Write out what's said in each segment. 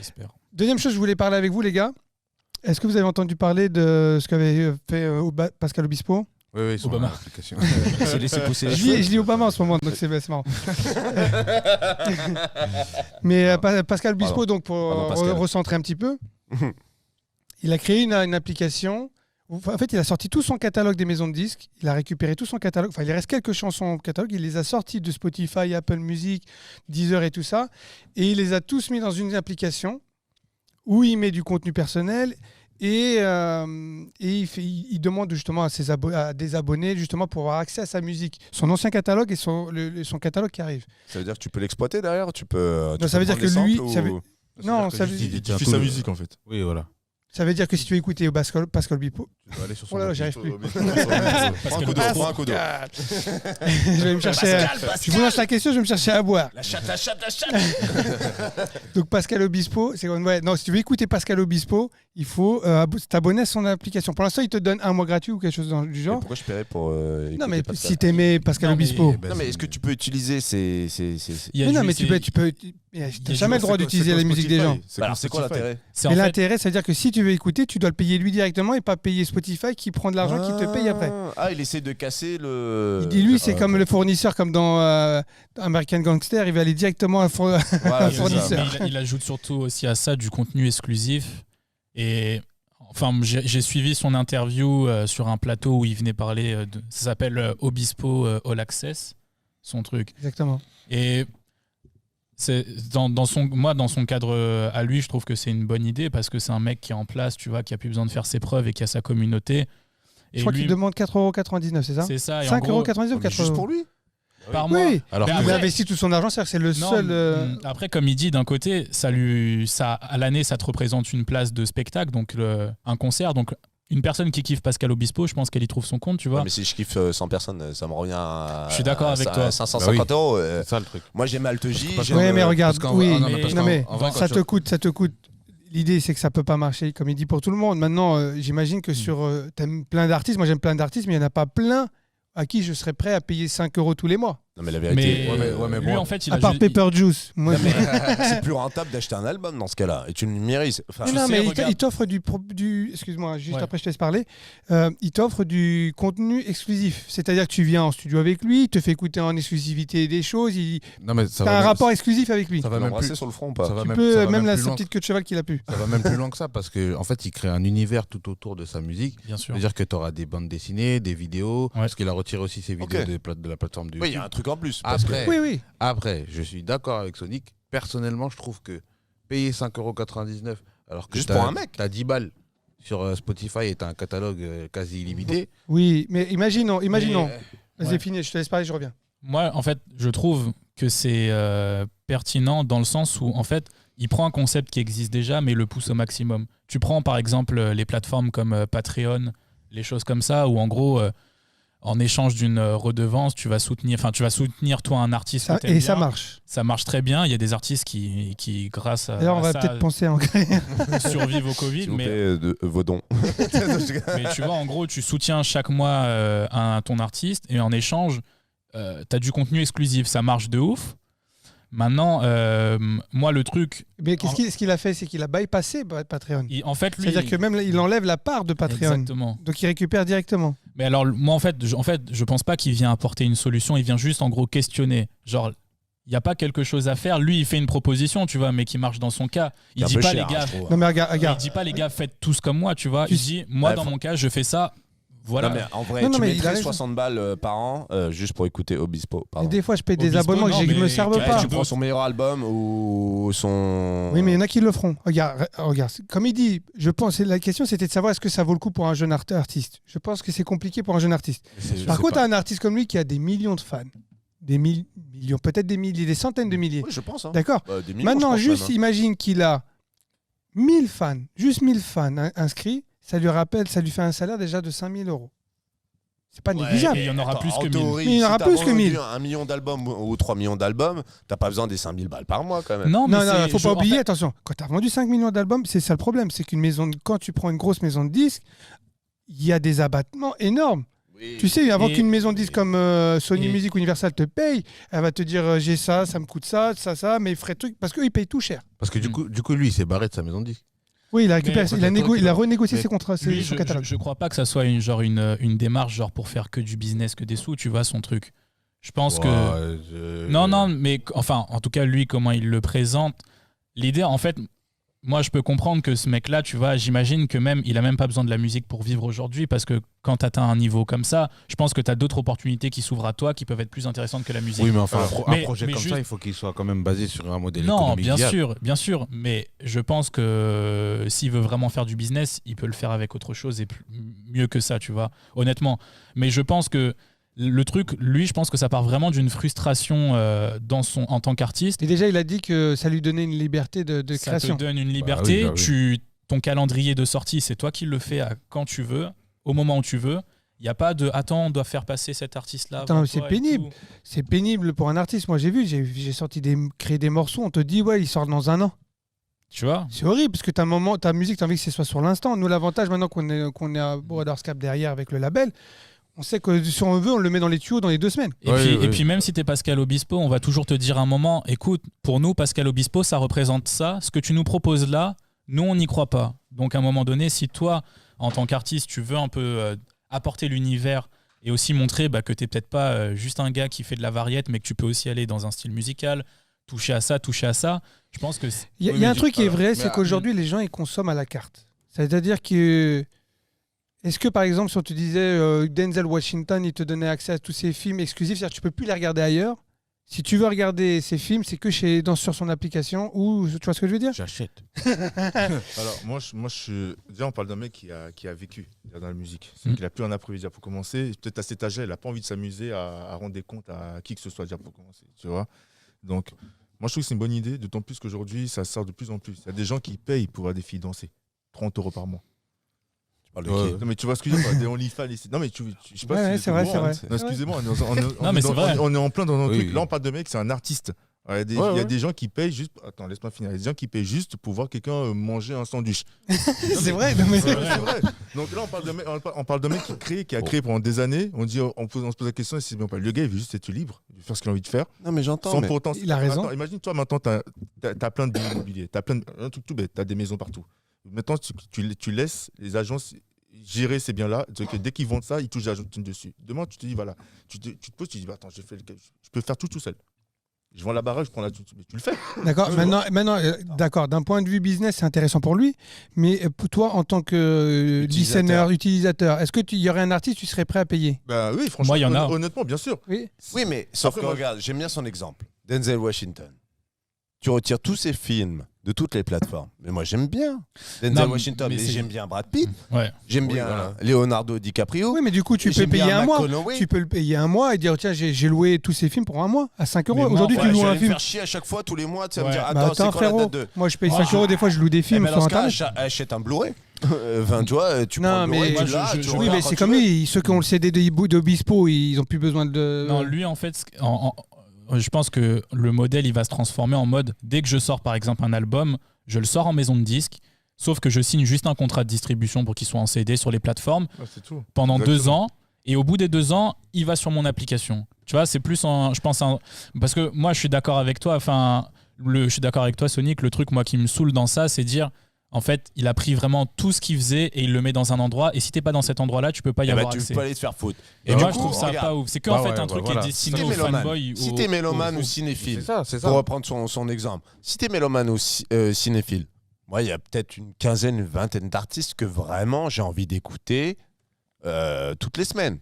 J'espère. Deuxième chose, je voulais parler avec vous, les gars. Est-ce que vous avez entendu parler de ce qu'avait fait Pascal Obispo ? Oui, ils sont Obama. dans l'application. Il s'est laissé pousser les Je cheveux. lis Obama en ce moment, donc c'est marrant. Mais Pascal Obispo, donc pour Pardon, Pascal. recentrer un petit peu, il a créé une application. En fait, il a sorti tout son catalogue des maisons de disques. Il a récupéré tout son catalogue. Enfin, il reste quelques chansons au catalogue. Il les a sorties de Spotify, Apple Music, Deezer et tout ça. Et il les a tous mis dans une application où il met du contenu personnel. Et il demande justement à des abonnés justement pour avoir accès à sa musique, son ancien catalogue et son catalogue qui arrive. Ça veut dire que tu peux l'exploiter derrière, tu peux. Non, ça veut dire que lui, non, ça veut Il diffuse sa musique, en fait. Oui, voilà. Ça veut dire que si tu veux écouter Pascal Obispo, Tu dois aller sur son oh là là, j'y arrive plus. Prends un coup d'eau, prends un coup d'eau. je vais me chercher. Je vous lance la question, je vais me chercher à boire. La chatte. Donc Pascal Obispo, non, si tu veux écouter Pascal Obispo, il faut t'abonner à son application. Pour l'instant, il te donne un mois gratuit ou quelque chose du genre. Pourquoi je paierais pour. Non, mais Pascal si t'aimais Pascal Non, mais- Obispo. Ben, Non, mais est-ce que tu peux utiliser ces. Il y a Mais non, mais juste- tu peux. T'as jamais le droit d'utiliser la musique des gens. Alors, c'est quoi l'intérêt? c'est Mais en fait- l'intérêt, c'est-à-dire que si tu veux écouter, tu dois le payer lui directement et pas payer Spotify qui prend de l'argent qui te paye après. Ah, il essaie de casser le. Il dit lui, c'est comme le fournisseur, comme dans American Gangster, il va aller directement à Voilà, c'est ça. fournisseur. Mais il ajoute surtout aussi à ça du contenu exclusif. Et enfin, j'ai suivi son interview sur un plateau où il venait parler ça s'appelle Obispo All Access, son truc. Exactement. Et c'est dans son cadre à lui, je trouve que c'est une bonne idée parce que c'est un mec qui est en place, tu vois, qui a plus besoin de faire ses preuves et qui a sa communauté. Et Je crois lui, qu'il demande 4,99 €, c'est ça? c'est ça. Et en gros, 5,99 € ou 4 Juste pour lui? par mois. Oui, Alors Mais que il après- investit tout son argent, c'est-à-dire que c'est le Non, seul. Après, comme il dit, d'un côté, à l'année, ça te représente une place de spectacle, donc un concert. Donc, une personne qui kiffe Pascal Obispo, je pense qu'elle y trouve son compte, tu vois. Ouais, mais si je kiffe 100 personnes, ça me revient à. Je suis d'accord avec toi. 550 €. c'est ça le truc. Moi, j'ai Maltegie. Parce Oui, mais regarde, parce qu'en- oui, non, mais parce non, qu'en- mais en vrai, quand ça tu- te coûte. L'idée, c'est que ça peut pas marcher, comme il dit, pour tout le monde. Maintenant, j'imagine que t'aimes plein d'artistes. Moi, j'aime plein d'artistes, mais il n'y en a pas plein à qui je serais prêt à payer 5 € tous les mois. Non, mais la vérité. Mais lui, bon, en fait, il À a part ju- Pepper Juice. Moi, Non, mais c'est plus rentable d'acheter un album dans ce cas-là. Et tu le numérises. Enfin, Mais tu non, sais, mais regarde. il t'offre du. Excuse-moi, juste Ouais. après je te laisse parler. Il t'offre du contenu exclusif. C'est-à-dire que tu viens en studio avec lui, il te fait écouter en exclusivité des choses. Non, mais ça T'as va un même- rapport exclusif avec lui. Ça tu va vas même l'embrasser plus. sur le front ou Ça pas? va Tu même- peux, ça va même la plus loin petite queue de cheval qu'il a pu. Ça va même plus loin que ça parce qu'en fait, il crée un univers tout autour de sa musique. Bien sûr. C'est-à-dire que tu auras des bandes dessinées, des vidéos, Ouais. parce qu'il a retiré aussi ses vidéos Ok. de la plateforme de Oui, il y YouTube. a un truc en plus. parce que- Après, Oui. Après, je suis d'accord avec Sonic. Personnellement, je trouve que payer 5,99 € alors que Juste t'as- pour un mec. t'as 10 balles sur Spotify et t'as un catalogue quasi illimité. Oui, mais imaginons. Mais, Vas-y, ouais. fini, je te laisse parler, je reviens. Moi, en fait, je trouve que c'est pertinent dans le sens où, en fait, il prend un concept qui existe déjà, mais le pousse au maximum. Tu prends, par exemple, les plateformes comme Patreon, les choses comme ça, où, en gros, en échange d'une redevance, tu vas soutenir, toi, un artiste que t'aimes Et bien. ça marche. Ça marche très bien. Il y a des artistes qui grâce à, D'ailleurs, on à va ça, peut-être penser à en créer. survivent au Covid. S'il vous Mais plaît, vos dons. Mais tu vois, en gros, tu soutiens chaque mois ton artiste et en échange, tu as du contenu exclusif. Ça marche de ouf. Maintenant, moi, le truc, Mais ce qu'il a fait, c'est qu'il a bypassé Patreon. en fait, lui. C'est-à-dire que même il enlève la part de Patreon. Exactement. Donc il récupère directement. Mais alors, moi, en fait, je pense pas qu'il vient apporter une solution. Il vient juste, en gros, questionner. Genre, il n'y a pas quelque chose à faire. Lui, il fait une proposition, tu vois, mais qui marche dans son cas. Il C'est un dit peu pas, cher, les gars. je trouve. Non mais regarde. Il dit pas, les gars, faites tous comme moi, tu vois. Il dit, moi, Ouais, dans faut- mon cas, je fais ça. Voilà. Non, mais en vrai, Non, tu mais il a mettrais raison. 60 balles par an juste pour écouter Obispo. Et Pardon. des fois, je paye des Obispo, abonnements non, que je me mais serve ouais, pas. Tu prends son meilleur album ou son. Oui, mais il y en a qui le feront. Regarde. Comme il dit, je pense, la question c'était de savoir est-ce que ça vaut le coup pour un jeune artiste. Je pense que c'est compliqué pour un jeune artiste. Par contre, un artiste comme lui qui a des millions de fans, des millions, peut-être des milliers, des centaines de milliers. Oui, je pense. Hein. D'accord. Des millions, Maintenant, je pense juste même, imagine qu'il a 1000 fans, juste 1000 fans inscrits, ça lui fait un salaire déjà de 5000 €. C'est pas négligeable. et il y en aura plus que 1000. Mais il y en aura plus que 1000. 1 million d'albums ou 3 millions d'albums, t'as pas besoin des 5000 balles par mois quand même. Non, mais Non, c'est- faut pas en oublier, fait, attention, quand tu as vendu 5 millions d'albums, c'est ça le problème, c'est quand tu prends une grosse maison de disques, il y a des abattements énormes. Tu sais, avant Et- qu'une maison de disques comme Sony et- Music ou Universal te paye, elle va te dire j'ai ça me coûte ça, mais frais de trucs, parce qu'eux, ils payent tout cher. Parce que du coup, lui, il s'est barré de sa maison de disque. Oui, il a récupéré, Mais- il a renégocié mais- ses contrats, Lui, son je catalogue. crois pas que ça soit une démarche genre pour faire que du business, que des sous, tu vois, son truc. Je pense que... Non, mais enfin, en tout cas, lui, comment il le présente, l'idée, en fait, moi, je peux comprendre que ce mec-là, tu vois, j'imagine que même, il a même pas besoin de la musique pour vivre aujourd'hui, parce que quand tu atteins un niveau comme ça, je pense que tu as d'autres opportunités qui s'ouvrent à toi, qui peuvent être plus intéressantes que la musique. Oui, mais enfin, Mais- un projet mais comme juste- ça, il faut qu'il soit quand même basé sur un modèle Non, économique viable. bien sûr, mais je pense que s'il veut vraiment faire du business, il peut le faire avec autre chose et mieux que ça, tu vois, honnêtement. Mais je pense que le truc, lui, je pense que ça part vraiment d'une frustration en tant qu'artiste. Et déjà, il a dit que ça lui donnait une liberté de Ça création. te donne une liberté. bah oui. Ton calendrier de sortie, c'est toi qui le fais quand tu veux, au moment où tu veux. Il n'y a pas de attends, on doit faire passer cet artiste-là. Attends, avant mais c'est toi et pénible. tout. C'est pénible pour un artiste. Moi, j'ai vu, j'ai créé des morceaux, on te dit, ouais, il sort dans un an. Tu vois. C'est horrible, parce que ta musique, tu as envie que ce soit sur l'instant. Nous, l'avantage, maintenant qu'on est à Brothers Cap derrière avec le label, on sait que si on veut, on le met dans les tuyaux dans les 2 semaines. Et puis même si tu es Pascal Obispo, on va toujours te dire un moment, écoute, pour nous, Pascal Obispo, ça représente ça. Ce que tu nous proposes là, nous, on n'y croit pas. Donc à un moment donné, si toi, en tant qu'artiste, tu veux un peu apporter l'univers et aussi montrer que tu n'es peut-être pas juste un gars qui fait de la variette, mais que tu peux aussi aller dans un style musical, toucher à ça, je pense que... Il y a un truc qui est vrai, mais c'est qu'aujourd'hui, les gens, ils consomment à la carte. C'est-à-dire que... Est-ce que, par exemple, si on te disait Denzel Washington, il te donnait accès à tous ces films exclusifs, c'est-à-dire que tu peux plus les regarder ailleurs. Si tu veux regarder ces films, c'est que sur son application ou... Tu vois ce que je veux dire? J'achète. Alors, déjà, on parle d'un mec qui a vécu dans la musique. Il a plus un après déjà pour commencer. Peut-être à cet âge-là, il n'a pas envie de s'amuser à rendre des comptes à qui que ce soit déjà pour commencer. Tu vois. Donc, moi, je trouve que c'est une bonne idée, d'autant plus qu'aujourd'hui, ça sort de plus en plus. Il y a des gens qui payent pour voir des filles danser. 30 € par mois. Non, mais tu vois ce que je veux dire, des OnlyFans. Non, mais je sais pas Ouais, si c'est vrai, bon, c'est vrai. Non, excusez-moi, Non, mais c'est vrai. on est en plein dans un Oui, truc. oui. Là, on parle de mec, c'est un artiste. Alors, il y a des gens qui payent juste. Attends, laisse-moi finir. Il y a des gens qui payent juste pour voir quelqu'un manger un sandwich. C'est vrai, non, mais... C'est vrai. Donc là, on parle d'un mec qui a créé pendant des années. On se pose la question, si bien pas. Le gars, il veut juste être libre, il veut faire ce qu'il a envie de faire. Non, mais j'entends. Sans mais- pourtant. Il a raison. Attends, imagine-toi maintenant, t'as plein de biens immobiliers, t'as un truc tout bête, t'as des maisons partout. Maintenant, tu laisses les agences gérer ces biens-là. Dès qu'ils vendent ça, ils touchent l'agence dessus. Demain, tu te dis, voilà, tu te poses, tu te dis, attends, je peux faire tout seul. Je vends la baraque, je prends la. Mais tu le fais. D'accord, maintenant d'accord, d'un point de vue business, c'est intéressant pour lui, mais pour toi, en tant que listener, utilisateur, est-ce qu'il y aurait un artiste, tu serais prêt à payer? Bah oui, franchement, Moi, il y en a. honnêtement, bien sûr. Oui. Oui, mais sauf Après, que moi, regarde, j'aime bien son exemple. Denzel Washington. Tu retires tous ses films de toutes les plateformes. Mais moi, j'aime bien Denzel Non, Washington. mais Mais c'est- j'aime bien Brad Pitt. Ouais. J'aime Oui, bien voilà. Leonardo DiCaprio. Oui, mais du coup, tu Et peux j'aime bien payer un mois. McConaughey. Tu peux le payer un mois et dire, tiens, j'ai loué tous ces films pour un mois, à 5 euros. Mais moi, Aujourd'hui, en tu fait, loues je vais un me film. faire chier à chaque fois, tous les mois. Tu vas me Ouais. dire, Bah, attends, c'est attends, quoi la frérot, date de... moi je paye Moi, 5 euros, des fois je loue des Eh films ben, sur dans ce cas, internet. achète un Blu-ray. Enfin, tu vois, tu Non, prends le Blu-ray, mais- tu l'as, je- tu je- Oui, regardes mais quand c'est tu comme veux. lui, ceux qui ont le CD d'Obispo, ils ont plus besoin de. Non, lui, en fait, je pense que le modèle, il va se transformer en mode, dès que je sors, par exemple, un album, je le sors en maison de disque, sauf que je signe juste un contrat de distribution pour qu'il soit en CD sur les plateformes Ouais, c'est tout. pendant 2 Exactement. ans, et au bout des 2 ans, il va sur mon application. Tu vois, c'est plus je pense, parce que moi, je suis d'accord avec toi, je suis d'accord avec toi, Sonic, le truc, moi, qui me saoule dans ça, c'est dire, en fait, il a pris vraiment tout ce qu'il faisait et il le met dans un endroit, et si t'es pas dans cet endroit-là, tu peux pas y Eh ben, avoir tu accès. peux aller te faire foutre. Et du moi, coup, je trouve ça regarde, pas ouf. C'est Bah qu'en fait, ouais, un bah truc qui voilà. est Si destiné t'es aux mélomane, fanboys. si t'es mélomane ou cinéphile, C'est pour ça. reprendre son exemple, si t'es mélomane ou cinéphile, moi, il y a peut-être une quinzaine, une vingtaine d'artistes que vraiment j'ai envie d'écouter toutes les semaines.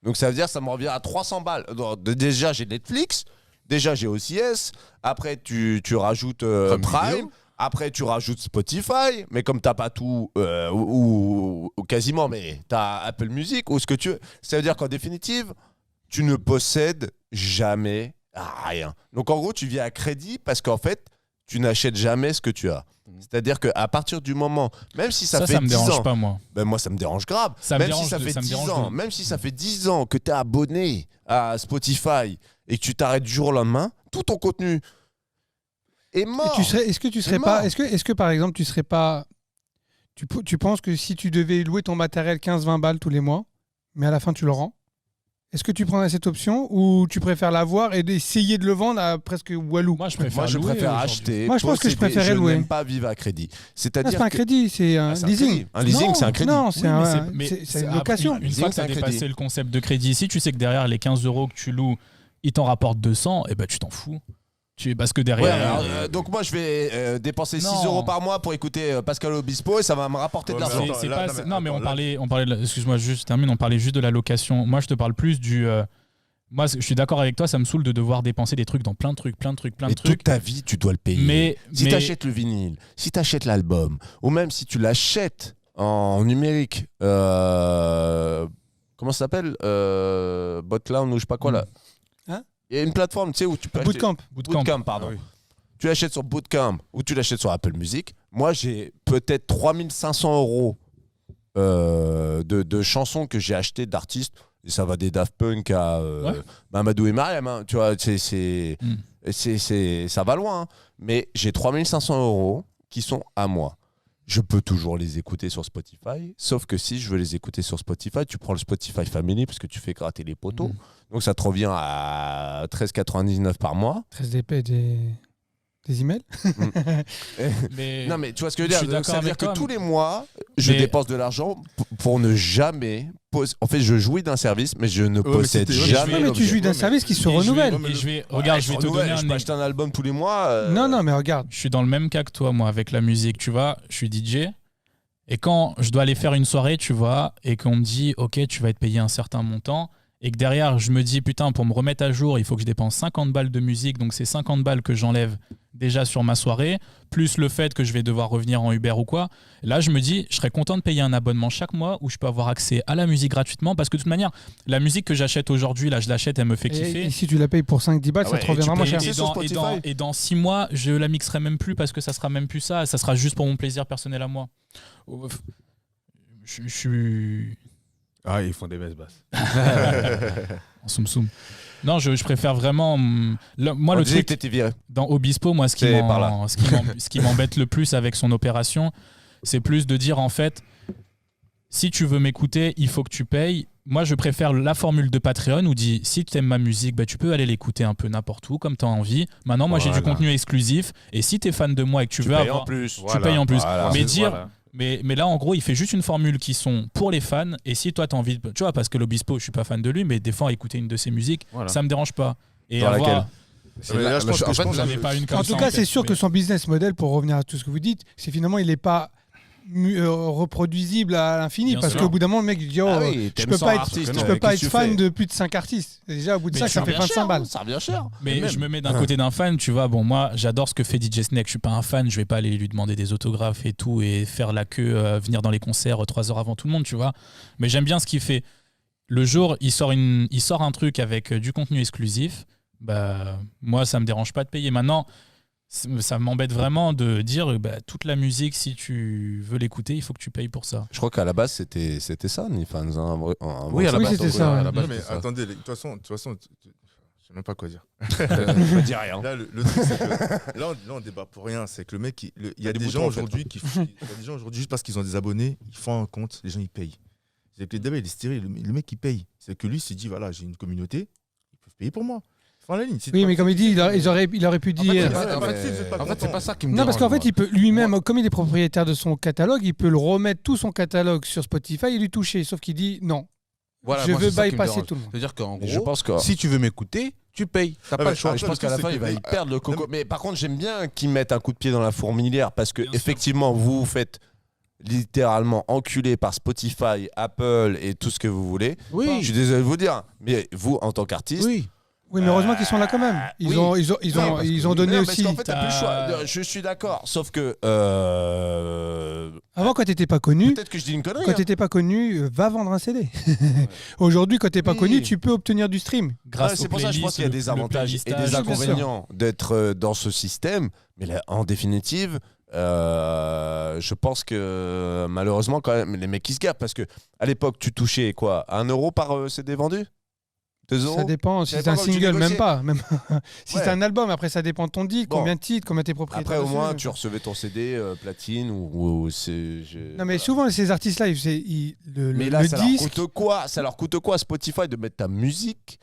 Donc ça veut dire que ça me revient à 300 balles. Donc, déjà, j'ai Netflix, déjà, j'ai OCS, après, tu rajoutes Prime Prime, Video. après, tu rajoutes Spotify, mais comme t'as pas tout, ou quasiment, mais t'as Apple Music, ou ce que tu veux, ça veut dire qu'en définitive, tu ne possèdes jamais rien. Donc en gros, tu vis à crédit parce qu'en fait, tu n'achètes jamais ce que tu as. C'est-à-dire qu'à partir du moment, même si ça fait Ça me 10 dérange ans, pas, moi. ben moi ça me dérange grave. Ça me Même dérange si ça de- fait ça me 10 dérange ans, de- même si ça fait 10 ans que tu es abonné à Spotify et que tu t'arrêtes du jour au lendemain, tout ton contenu est mort. Est-ce que tu serais mort. pas. Est-ce que par exemple, tu serais pas. Tu penses que si tu devais louer ton matériel 15-20 balles tous les mois, mais à la fin tu le rends. Est-ce que tu prendrais cette option ou tu préfères l'avoir et d'essayer de le vendre à presque Walou? Moi, je préfère, Moi, je louer préfère aujourd'hui. acheter. Moi, je pense que je posséder. préférais louer. Je n'aime pas vivre à crédit. Non, C'est-à-dire c'est pas un que crédit, c'est un c'est un leasing. crédit. Un leasing, Non, c'est un crédit. Non, c'est mais c'est une location. Une fois Leasing, que tu c'est as un dépassé crédit. le concept de crédit, si tu sais que derrière les 15 € que tu loues, ils t'en rapportent 200, et ben tu t'en fous. Parce que Ouais, derrière. alors, donc moi je vais dépenser 6 Non. € par mois pour écouter Pascal Obispo et ça va me rapporter de Ouais, l'argent. mais c'est Attends, pas- là, c'est- non, non, mais mais on attends, parlait excuse-moi, juste, je termine, on parlait juste de la location. Moi, je te parle plus du. Moi, je suis d'accord avec toi, ça me saoule de devoir dépenser des trucs dans plein de trucs. Et toute ta vie, tu dois le payer. Mais, Si tu achètes le vinyle, si tu achètes l'album, ou même si tu l'achètes en numérique, comment ça s'appelle Botcloud ou je sais pas quoi là. Hein Il y a une plateforme, tu sais, où tu peux acheter. Bootcamp. Bootcamp, pardon. Ah oui. Tu l'achètes sur Bootcamp ou tu l'achètes sur Apple Music. Moi, j'ai peut-être 3500 € de chansons que j'ai achetées d'artistes. Et ça va des Daft Punk à Mamadou et Mariam. Hein. Tu vois, ça va loin. Hein. Mais j'ai 3500 € qui sont à moi. Je peux toujours les écouter sur Spotify. Sauf que si je veux les écouter sur Spotify, tu prends le Spotify Family parce que tu fais gratter les poteaux. Donc ça te revient à 13,99 par mois. 13 des emails. mais- Non mais tu vois ce que je Je veux suis dire. d'accord Ça veut dire avec que toi, tous les mois, je mais- dépense de l'argent pour ne jamais... En fait, je jouis d'un service, mais je ne mais possède c'était- jamais Non, mais tu l'objet. jouis d'un Ouais, mais- service qui se Et je vais- renouvelle. et je vais, regarde, je vais te donner Je peux acheter un album tous les mois. Non, mais regarde. Je suis dans le même cas que toi, moi, avec la musique. Tu vois, je suis DJ. Et quand je dois aller faire une soirée, tu vois, et qu'on me dit, OK, tu vas être payé un certain montant, et que derrière, je me dis, putain, pour me remettre à jour, il faut que je dépense 50 balles de musique, donc c'est 50 balles que j'enlève déjà sur ma soirée, plus le fait que je vais devoir revenir en Uber ou quoi. Là, je me dis, je serais content de payer un abonnement chaque mois où je peux avoir accès à la musique gratuitement, parce que de toute manière, la musique que j'achète aujourd'hui, là, je l'achète, elle me fait kiffer. Et si tu la payes pour 5-10 balles, Ah ça ouais, te et reviendra tu moins payes cher. des- sur Spotify. Et dans 6 mois, je la mixerai même plus parce que ça sera même plus ça. Ça sera juste pour mon plaisir personnel à moi. Je suis Ah, ils font des messes basses. en soum-soum. Non, je préfère vraiment. Moi, On le disait truc que t'étais viré. dans Obispo, moi, ce qui C'est par là. ce qui m'embête le plus avec son opération, c'est plus de dire en fait, si tu veux m'écouter, il faut que tu payes. Moi, je préfère la formule de Patreon où dit si tu aimes ma musique, bah, tu peux aller l'écouter un peu n'importe où, comme tu as envie. Maintenant, moi, j'ai du Voilà. contenu exclusif. Et si tu es fan de moi et que tu veux payes avoir. en plus. Tu payes en plus. Voilà. Mais C'est- dire. voilà. Mais là, en gros, il fait juste une formule qui sont pour les fans. Et si toi, tu as envie de. Tu vois, parce que l'Obispo, je suis pas fan de lui, mais des fois, écouter une de ses musiques, Voilà. ça me dérange pas. Et Dans avoir. laquelle C'est Mais là- là, je pense en que- fait, je pense là, J'en ai pas une comme En ça tout cas, tête, c'est sûr mais- que son business model, pour revenir à tout ce que vous dites, c'est finalement, il n'est pas reproduisible à l'infini. Bien Parce sûr. qu'au bout d'un moment, le mec il dit oh, Ah oui, je t'aimes peux 100 pas être, artistes, je ouais, peux pas qu'est-ce être que tu fan fais de plus de 5 artistes. Et déjà, au bout de Mais ça, tu ça revient fait 25 balles. Ça revient cher. Mais même. je me mets d'un côté d'un fan, tu vois. Bon, moi, j'adore ce que fait DJ Snake. Je suis pas un fan. Je vais pas aller lui demander des autographes et tout et faire la queue, venir dans les concerts 3 heures avant tout le monde, tu vois. Mais j'aime bien ce qu'il fait. Le jour, il sort un truc avec du contenu exclusif. Bah, moi, ça me dérange pas de payer. Maintenant, ça m'embête vraiment de dire bah, toute la musique, si tu veux l'écouter, il faut que tu payes pour ça. Je crois qu'à la base, c'était ça, Nifans. Oui, à la Oui, base, c'était donc, ça, à la ouais. base, Non, mais c'est ça. attendez, de toute façon, je sais même pas quoi dire. Je dis rien. Là, le truc, c'est que là, on débat pour rien. C'est que le mec, il y a des des boutons, gens en fait. aujourd'hui juste parce qu'ils ont des abonnés, ils font un compte, les gens ils payent. C'est que le débat, il est stérile. Le mec, il paye. C'est que lui, il s'est dit voilà, j'ai une communauté, ils peuvent payer pour moi. Enfin, la ligne. Oui, mais comme il dit, il aurait pu En fait, dire. c'est pas ça qui me Non, parce dérange, qu'en fait, moi. il peut lui-même, comme il est propriétaire de son catalogue, il peut le remettre tout son catalogue sur Spotify et lui toucher. Sauf qu'il dit non, Voilà, je moi, veux c'est ça qui me bypasser dérange. tout le monde. C'est-à-dire qu'en Je gros, pense que. si tu veux m'écouter, tu payes. T'as Ah, pas mais le choix. en Je pense qu'à la fin, il va y Ah, perdre le coco. Mais par contre, j'aime bien qu'ils mettent un coup de pied dans la fourmilière parce que, Bien sûr. effectivement, vous vous faites littéralement enculer par Spotify, Apple et tout ce que vous voulez. Je Oui, suis désolé de vous dire, mais vous, en tant qu'artiste. oui. Oui, mais heureusement qu'ils sont là quand même. Ils oui. ont Non, parce ils que- ont donné non, parce aussi. qu'en fait, t'as plus le choix. T'as- Je suis d'accord. Sauf que. Avant, quand t'étais pas connu, Peut-être que je dis une connerie. quand hein. t'étais pas connu, va vendre un CD. Aujourd'hui, quand t'es pas Oui. connu, tu peux obtenir du stream. Grâce Ouais, c'est aux pour ça que je pense qu'il y a playlists, des avantages et playlistage, des bien sûr. inconvénients d'être dans ce système. Mais là, en définitive, je pense que malheureusement, quand même, les mecs qui se gavent. Parce que à l'époque, tu touchais quoi 1 € par CD vendu 2 euros. Ça dépend. Si Ça c'est un dépend quand tu single, même négociais. pas. Même... si Ouais. c'est un album, après, ça dépend de ton disque, Bon. combien de titres, combien t'es propriétaire. Après, au moins, dessus. tu recevais ton CD platine ou c'est. Non, mais souvent, ces artistes-là, Mais là, le ça disque. leur coûte quoi? Ça leur coûte quoi, Spotify, de mettre ta musique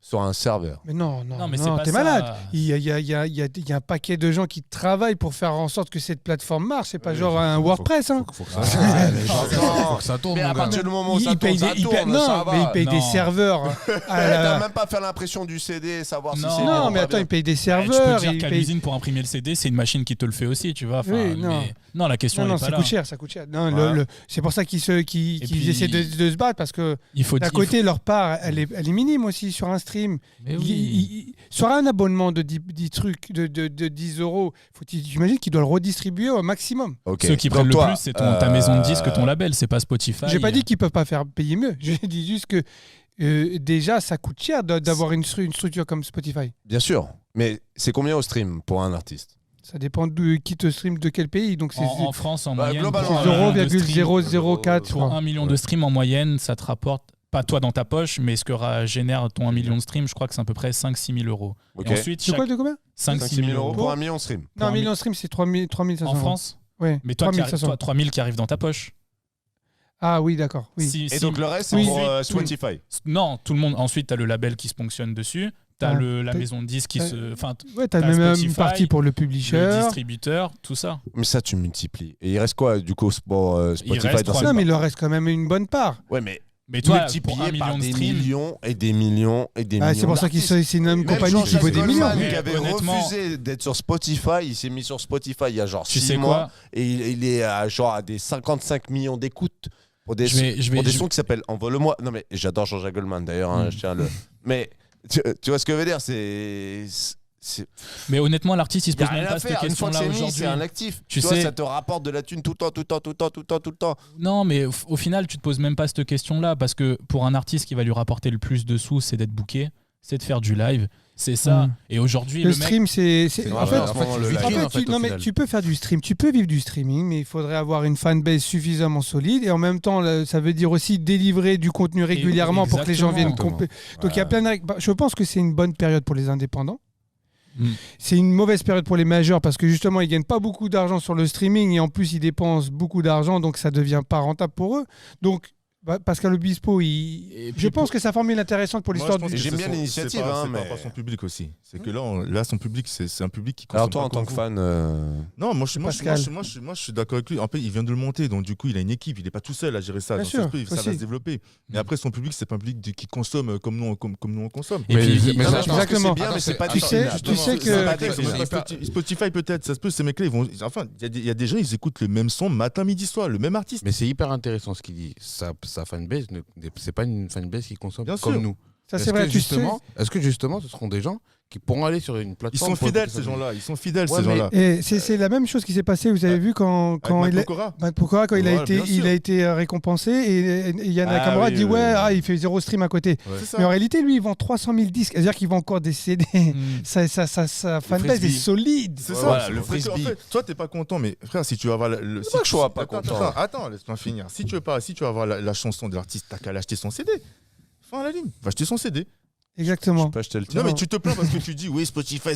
sur un serveur? Mais non, mais c'est pas t'es ça. malade. Il y a un paquet de gens qui travaillent pour faire en sorte que cette plateforme marche. C'est pas genre un WordPress. Hein. Faut que ça. Faut que ça tourne, Mais mon à gars. partir du moment où ça Ils tourne, payent ça des, tourne, non, ça va. mais ils payent des Non. serveurs. T'as même pas fait l'impression du CD, savoir si Non. c'est bien Non, ou mais pas attends, bien. ils payent des Tu peux serveurs. dire ils qu'à payent- l'usine pour imprimer le CD, c'est une machine qui te le fait aussi, tu vois. Enfin, Oui, non. non, la question Non, elle est pas ça là. coûte cher, ça coûte cher. Non, Ouais. c'est pour ça qu'ils puis- essaient de se battre parce que Il faut d'un dire. côté, leur part, elle est minime aussi sur un stream. Mais oui. Sur un abonnement de 10 trucs, de 10 euros, j'imagine qu'il doit le redistribuer au maximum. Ok. Ceux qui Donc prennent le toi, plus, c'est ta maison de disque, ton label, c'est pas Spotify. J'ai pas dit qu'ils peuvent pas faire payer mieux. Je dis juste que déjà, ça coûte cher d'avoir une structure comme Spotify. Bien sûr. Mais c'est combien au stream pour un artiste? Ça dépend de qui te stream de quel pays. Donc c'est En France, en Bah, moyenne, globalement, pour un million de streams- 0,004. je pour crois. 1 million de streams en moyenne, ça te rapporte, pas toi dans ta poche, mais ce que génère ton 1 million de streams, je crois que c'est à peu près 5-6 000 euros. Ok. Et ensuite, De quoi, de combien 5-6 000 000 euros euros. pour un million de stream. Non, un un million de stream, c'est 3 500 En euros. France. Ouais, Mais toi, 3500. 3 000 qui arrivent dans ta poche. Ah oui, d'accord. Oui. Si- Et si- donc le reste, c'est Oui. pour Ensuite, Spotify. Non, tout le monde. Ensuite, tu as le label qui se ponctionne dessus. Tu as Ah. la maison de disques qui se. Enfin, Ouais, t'as t'as même une Spotify, partie pour le le publisher. distributeur, tout ça. Mais ça, tu multiplies. Et il reste quoi, du coup, pour Spotify reste dans 3 cette Non, mais part il leur reste quand même une bonne part. Ouais, mais Mais toi, pour multiplié 1 par million de des streams. millions et des millions et des Ah, millions c'est pour ça qu'ils d'artistes. c'est une Même compagnie qui Jean-Jacques vaut des millions. Goldman, Mais qui avait honnêtement- refusé d'être sur Spotify, il s'est mis sur Spotify il y a genre Tu 6 sais mois quoi et il est à genre à des 55 millions d'écoutes pour des, Je vais- pour des je- sons qui s'appellent Envole-moi. Non mais j'adore Jean-Jacques Goldman d'ailleurs, hein, Mm. je tiens à le. Mais tu vois ce que je veux dire, Mais honnêtement, l'artiste, il se y a pose même rien pas à cette faire. Une fois que question-là c'est mis, aujourd'hui. c'est un actif. Tu vois, sais- ça te rapporte de la thune tout le temps, tout le temps, tout le temps, tout le temps, tout le temps. Non, mais au final, tu te poses même pas cette question-là parce que pour un artiste qui va lui rapporter le plus de sous, c'est d'être booké, c'est de faire du live, c'est ça. Mm. Et aujourd'hui, Le le mec, stream, c'est. En En fait, fait, c'est le une live. vitrine, en fait, au non, mais final. tu peux faire du stream, tu peux vivre du streaming, mais il faudrait avoir une fanbase suffisamment solide et en même temps, ça veut dire aussi délivrer du contenu régulièrement pour que les gens viennent. Exactement. Donc il y a plein de règles. Je pense que c'est une bonne période pour les indépendants. Mm. C'est une mauvaise période pour les majors parce que justement, ils gagnent pas beaucoup d'argent sur le streaming et en plus, ils dépensent beaucoup d'argent, donc ça devient pas rentable pour eux. Donc, Pascal Obispo, Et puis je pense que sa formule est intéressante pour Moi, l'histoire je pense du. que J'aime c'est bien son- l'initiative, c'est pas- hein, c'est par mais- rapport à son public aussi. C'est que là, son public, c'est un public qui consomme Alors toi, pas en tant comme que vous. fan, Non, moi je Pascal. suis d'accord avec lui. En fait, il vient de le monter, donc du coup, il a une équipe. Il n'est pas tout seul à gérer ça. Bien Donc, sûr, ça se peut, ça va aussi. se développer. Mais après, son public, c'est pas un public qui consomme comme nous, comme nous on consomme. Et Mais- puis, mais Non, ça, mais je pense que Exactement. c'est bien, mais c'est pas Tu sais- déclinable. tu sais que- C'est pas Après, déclinable. Spotify peut-être, ça se peut. Ces mecs-là, ils vont. Enfin, il y a des gens, ils écoutent le même son matin, midi, soir, le même artiste. Mais c'est hyper intéressant ce qu'il dit. Sa fanbase, c'est pas une fanbase qui consomme Bien comme sûr. nous. Ça, Est-ce c'est vrai. que Tu sais. est-ce que justement, ce seront des gens qui pourront aller sur une Ils plateforme sont pour fidèles, écouter ces sa musique? gens-là. Ils sont fidèles, Ouais, ces mais- gens-là. Et c'est la même chose qui s'est passé, vous avez vu, quand Avec il Matt est. Pokora. Matt Pokora, quand il a Voilà, été, bien sûr. il a été récompensé et Yann Ah Nakamura oui, dit oui, ouais, oui. il fait 0 stream à côté. C'est ça. Mais en réalité, lui, il vend 300 000 disques. C'est-à-dire qu'il vend encore des CD. Mm. Sa fanbase est frisbee. solide. C'est Ouais, ça, voilà, le parce que, en frisbee. fait, toi, t'es pas content, mais frère, si tu vas avoir C'est pas que je sois pas content. Attends, laisse-moi finir. Si tu veux avoir la chanson de l'artiste, t'as qu'à l'acheter son CD. Fin à la ligne. Va acheter son CD. Exactement. Je peux acheter le tien. Non, mais tu te plains parce que tu dis oui, Spotify.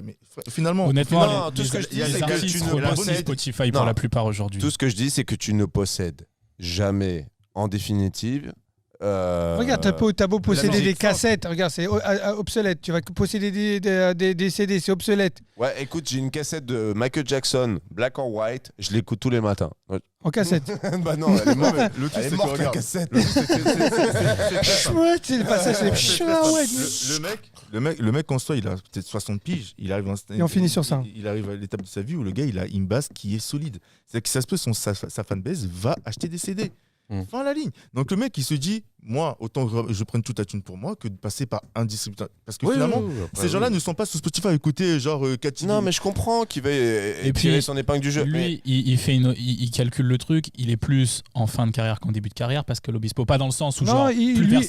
Mais finalement, Honnêtement, Non, les, tout ce que les- je dis, les c'est que artistes tu ne reposent possèdes- Spotify pour Non. la plupart aujourd'hui. Tout ce que je dis, c'est que tu ne possèdes jamais, en définitive. Regarde, t'as beau posséder musique des forte. cassettes. Regarde, c'est obsolète. Tu vas posséder des CD, c'est obsolète. Ouais, écoute, j'ai une cassette de Michael Jackson, Black or White, je l'écoute tous les matins. En cassette. Bah non, elle est morte, le truc, elle est c'est que morte la regarde, cassette. Chouette, c'est le passage. C'est chouette. le mec en soi, il a peut-être 60 piges. Il arrive Et on finit sur ça. Il arrive à l'étape de sa vie où le gars, il a une base qui est solide. C'est que ça se peut, sa fanbase va acheter des CD. Fin à la ligne. Donc le mec, il se dit, moi, autant que je prenne toute la thune pour moi que de passer par un distributeur. Parce que finalement, ces gens-là ne sont pas sur Spotify à écouter genre Cathy. Non, mais je comprends qu'il va Et tirer puis, son épingle du jeu. mais- Lui, il calcule le truc. Il est plus en fin de carrière qu'en début de carrière parce que l'Obispo, pas dans le sens où Non, genre.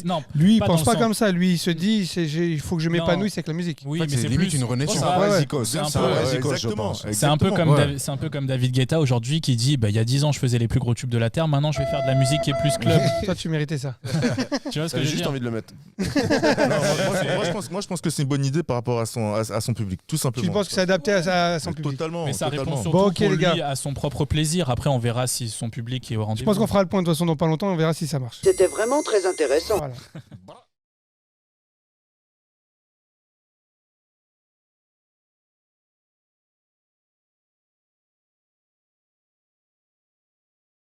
non, Lui, il Pas pense dans pas le sens- comme ça. Lui, il se dit, il faut que je Non. m'épanouisse avec la musique. oui, En fait, mais c'est c'est limite plus une renaissance. C'est C'est un un peu- Wasico, c'est un c'est peu- un ouais, Wasico, je exactement. pense. C'est un peu Exactement. comme c'est un peu comme David Guetta aujourd'hui qui dit bah il y a 10 ans je faisais les plus gros tubes de la terre, maintenant je vais faire de la musique qui est plus club. Toi, tu méritais ça. Tu vois ce que T'as je veux juste dire? envie de le mettre. Moi, je pense que c'est une bonne idée par rapport à son public, tout simplement. Tu penses que c'est adapté à son public? Totalement. Mais ça répond totalement. surtout Bon, ok, pour les gars. lui à son propre plaisir. Après, on verra si son public est au rendez-vous. Je pense qu'on fera le point de toute façon dans pas longtemps, on verra si ça marche. C'était vraiment très intéressant. Voilà.